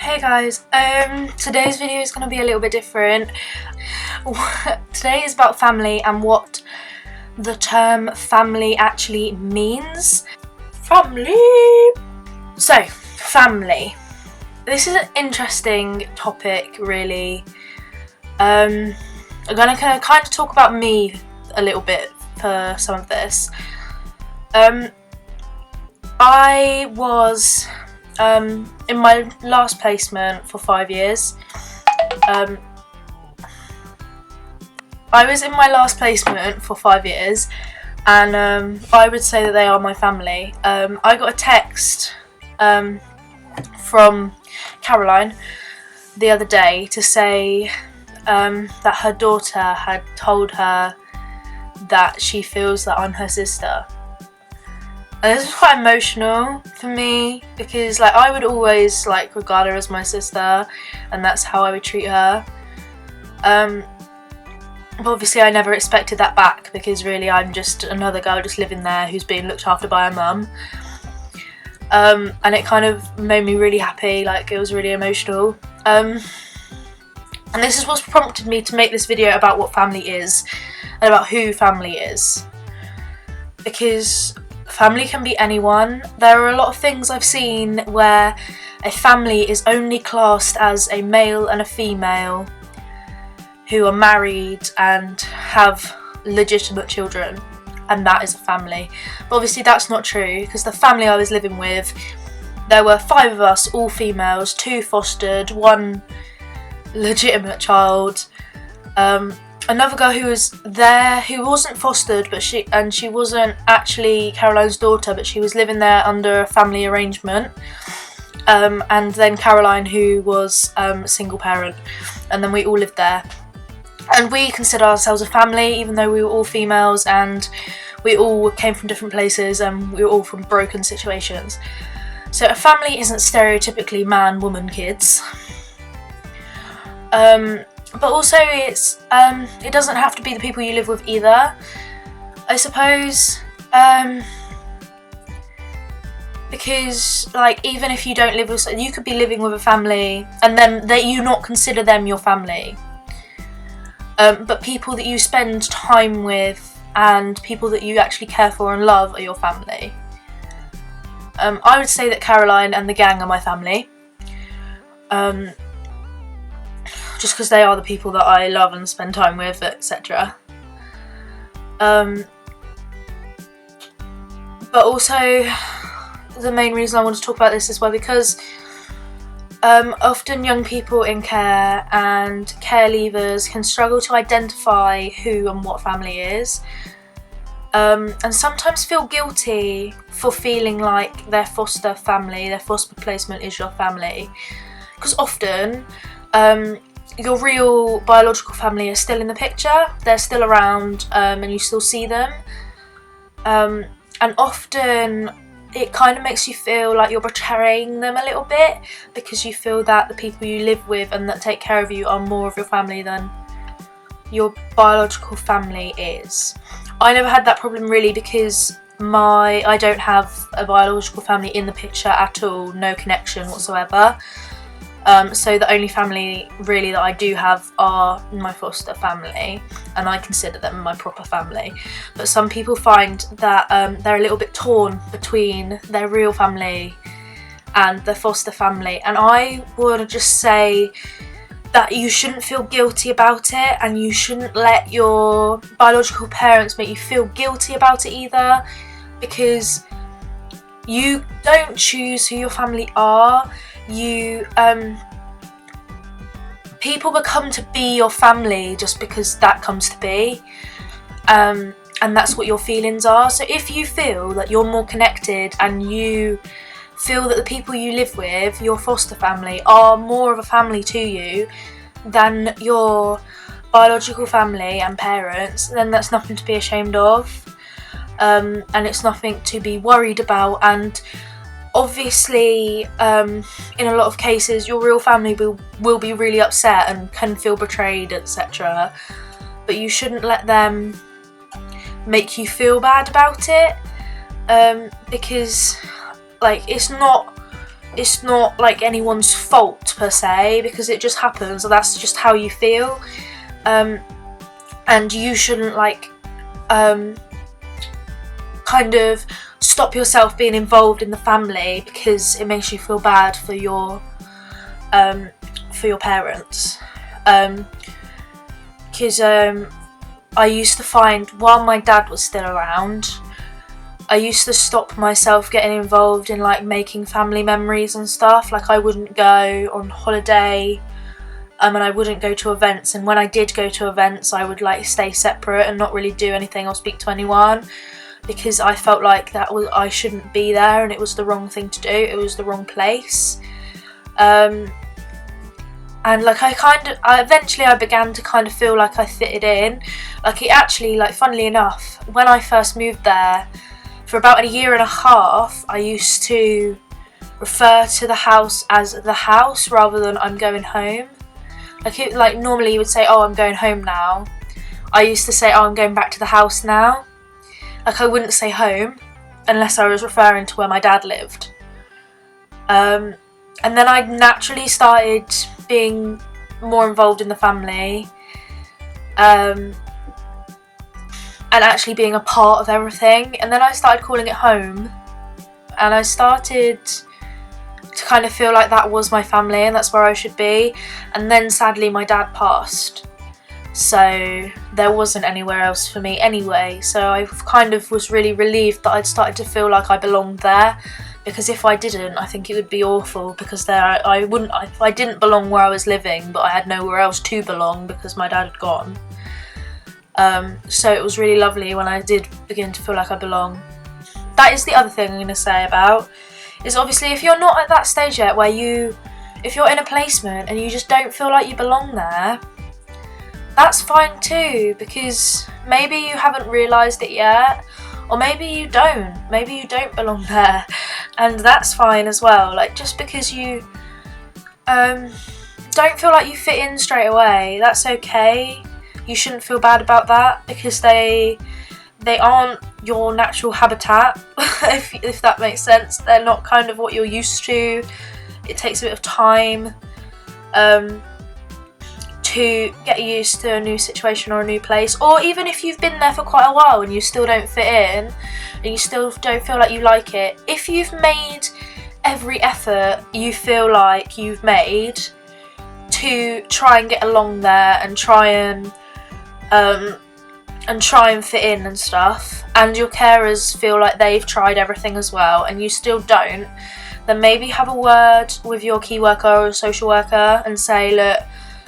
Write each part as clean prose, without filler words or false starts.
Hey guys, today's video is going to be a little bit different. Today is about family and what the term family actually means. Family! So, family. This is an interesting topic, really. I'm going to kind of talk about me a little bit for some of this. I was in my last placement for 5 years. I was in my last placement for 5 years, and I would say that they are my family. I got a text from Caroline the other day to say that her daughter had told her that she feels that I'm her sister. And this was quite emotional for me because I would always regard her as my sister, and that's how I would treat her. But obviously I never expected that back because really I'm just another girl just living there who's being looked after by her mum. And it kind of made me really happy, it was really emotional. And this is what's prompted me to make this video about what family is and about who family is. Because family can be anyone. There are a lot of things I've seen where a family is only classed as a male and a female who are married and have legitimate children, and that is a family. But obviously that's not true, because the family I was living with, there were 5 of us, all females, 2 fostered, 1 legitimate child. Another girl who was there who wasn't fostered, but she wasn't actually Caroline's daughter, but she was living there under a family arrangement. And then Caroline, who was a single parent, and then we all lived there. And we consider ourselves a family, even though we were all females and we all came from different places and we were all from broken situations. So a family isn't stereotypically man, woman, kids. But also it doesn't have to be the people you live with either, I suppose, because even if you don't live with, you could be living with a family and then you not consider them your family, but people that you spend time with and people that you actually care for and love are your family. I would say that Caroline and the gang are my family. Just because they are the people that I love and spend time with, etc. But also, the main reason I want to talk about this is because often young people in care and care leavers can struggle to identify who and what family is, and sometimes feel guilty for feeling like their foster family, their foster placement is your family. Because often, your real biological family is still in the picture, they're still around, and you still see them. And often it kind of makes you feel like you're betraying them a little bit, because you feel that the people you live with and that take care of you are more of your family than your biological family is. I never had that problem really, because I don't have a biological family in the picture at all, no connection whatsoever. So the only family really that I do have are my foster family, and I consider them my proper family. But some people find that they're a little bit torn between their real family and their foster family, and I would just say that you shouldn't feel guilty about it, and you shouldn't let your biological parents make you feel guilty about it either, because you don't choose who your family are. People become to be your family just because that comes to be, and that's what your feelings are. So if you feel that you're more connected and you feel that the people you live with, your foster family, are more of a family to you than your biological family and parents, then that's nothing to be ashamed of, and it's nothing to be worried about. And obviously, in a lot of cases, your real family will be really upset and can feel betrayed, etc. But you shouldn't let them make you feel bad about it, because it's not it's not like anyone's fault per se, because it just happens, and that's just how you feel. And you shouldn't like kind of stop yourself being involved in the family because it makes you feel bad for your parents. Because I used to find, while my dad was still around, I used to stop myself getting involved in like making family memories and stuff. Like I wouldn't go on holiday, and I wouldn't go to events, and when I did go to events I would like stay separate and not really do anything or speak to anyone, because I felt like I shouldn't be there, and it was the wrong thing to do. It was the wrong place. And like eventually I began to kind of feel like I fitted in. Like it actually, like funnily enough, when I first moved there, for about a year and a half, I used to refer to the house as the house rather than I'm going home. Like normally you would say, oh, I'm going home now. I used to say, oh, I'm going back to the house now. Like I wouldn't say home unless I was referring to where my dad lived. And then I naturally started being more involved in the family, and actually being a part of everything. And then I started calling it home, and I started to kind of feel like that was my family and that's where I should be. And then sadly my dad passed, so there wasn't anywhere else for me anyway. So I kind of was really relieved that I'd started to feel like I belonged there, because if I didn't, I think it would be awful, because there I didn't belong where I was living, but I had nowhere else to belong because my dad had gone. So it was really lovely when I did begin to feel like I belong. That is the other thing I'm going to say about, is obviously if you're not at that stage yet where if you're in a placement and you just don't feel like you belong there, that's fine too, because maybe you haven't realised it yet, or maybe you don't belong there, and that's fine as well. Like just because you don't feel like you fit in straight away, that's okay. You shouldn't feel bad about that, because they aren't your natural habitat, if that makes sense. They're not kind of what you're used to. It takes a bit of time to get used to a new situation or a new place, or even if you've been there for quite a while and you still don't fit in and you still don't feel like you like it. If you've made every effort you feel like you've made to try and get along there and try and fit in and stuff, and your carers feel like they've tried everything as well and you still don't, then maybe have a word with your key worker or social worker and say, look,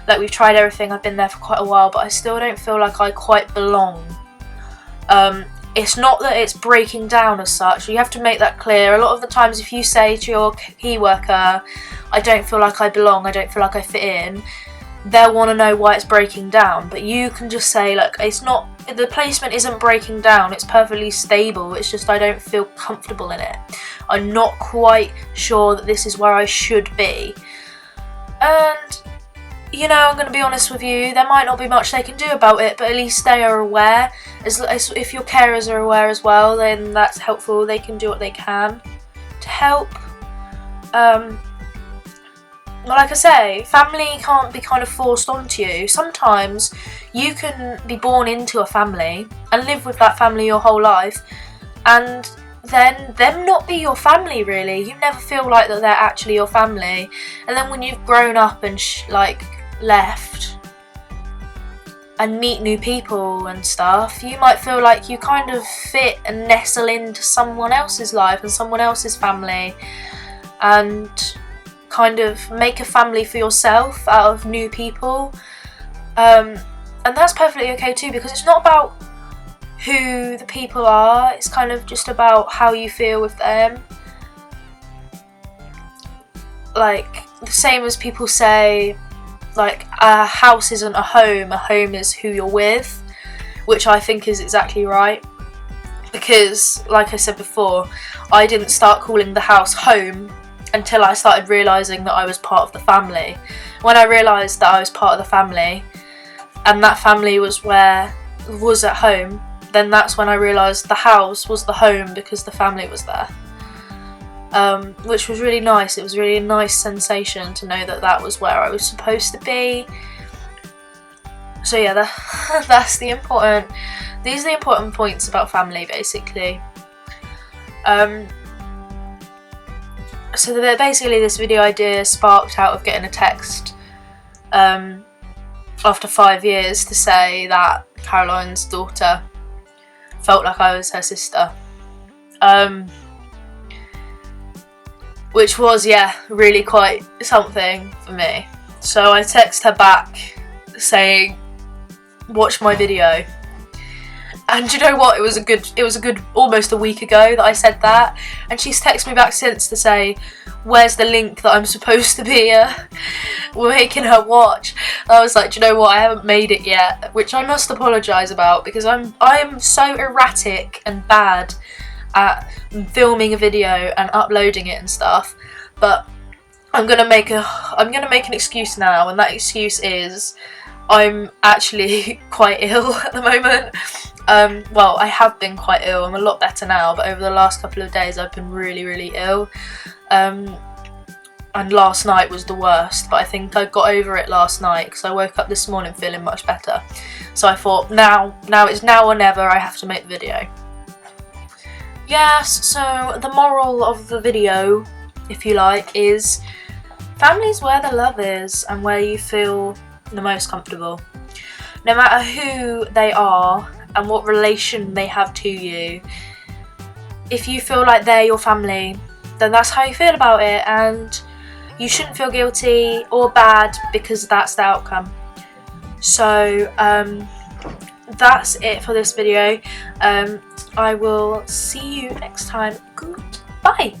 like we've tried everything, I've been there for quite a while, but I still don't feel like I quite belong. It's not that it's breaking down as such, you have to make that clear. A lot of the times if you say to your key worker, I don't feel like I belong, I don't feel like I fit in, they'll want to know why it's breaking down. But you can just say, look, it's not, the placement isn't breaking down, it's perfectly stable, it's just I don't feel comfortable in it. I'm not quite sure that this is where I should be. And you know, I'm going to be honest with you, there might not be much they can do about it, but at least they are aware. As if your carers are aware as well, then that's helpful. They can do what they can to help. Like I say, family can't be kind of forced onto you. Sometimes you can be born into a family and live with that family your whole life, and then them not be your family really. You never feel like that they're actually your family, and then when you've grown up and left and meet new people and stuff, you might feel like you kind of fit and nestle into someone else's life and someone else's family, and kind of make a family for yourself out of new people, and that's perfectly okay too, because it's not about who the people are, it's kind of just about how you feel with them. Like the same as people say, like a house isn't a home is who you're with, which I think is exactly right, because like I said before, I didn't start calling the house home until I started realising that I was part of the family. When I realised that I was part of the family and that family was at home, then that's when I realised the house was the home because the family was there. which was really nice. It was really a nice sensation to know that that was where I was supposed to be. So yeah, these are the important points about family, basically. So basically this video idea sparked out of getting a text after 5 years to say that Caroline's daughter felt like I was her sister. Which was, yeah, really quite something for me. So I text her back saying, watch my video. And you know what, it was a good almost a week ago that I said that, and she's texted me back since to say, where's the link that I'm supposed to be making her watch. And I was like, do you know what, I haven't made it yet, which I must apologise about, because I'm so erratic and bad at filming a video and uploading it and stuff. But I'm gonna make an excuse now, and that excuse is I'm actually quite ill at the moment. Well, I have been quite ill. I'm a lot better now, but over the last couple of days I've been really, really ill. And last night was the worst, but I think I got over it last night because I woke up this morning feeling much better. So I thought, now it's now or never, I have to make the video. Yes, so the moral of the video, if you like, is family's where the love is and where you feel the most comfortable. No matter who they are and what relation they have to you, if you feel like they're your family, then that's how you feel about it, and you shouldn't feel guilty or bad because that's the outcome. So that's it for this video. I will see you next time. Goodbye.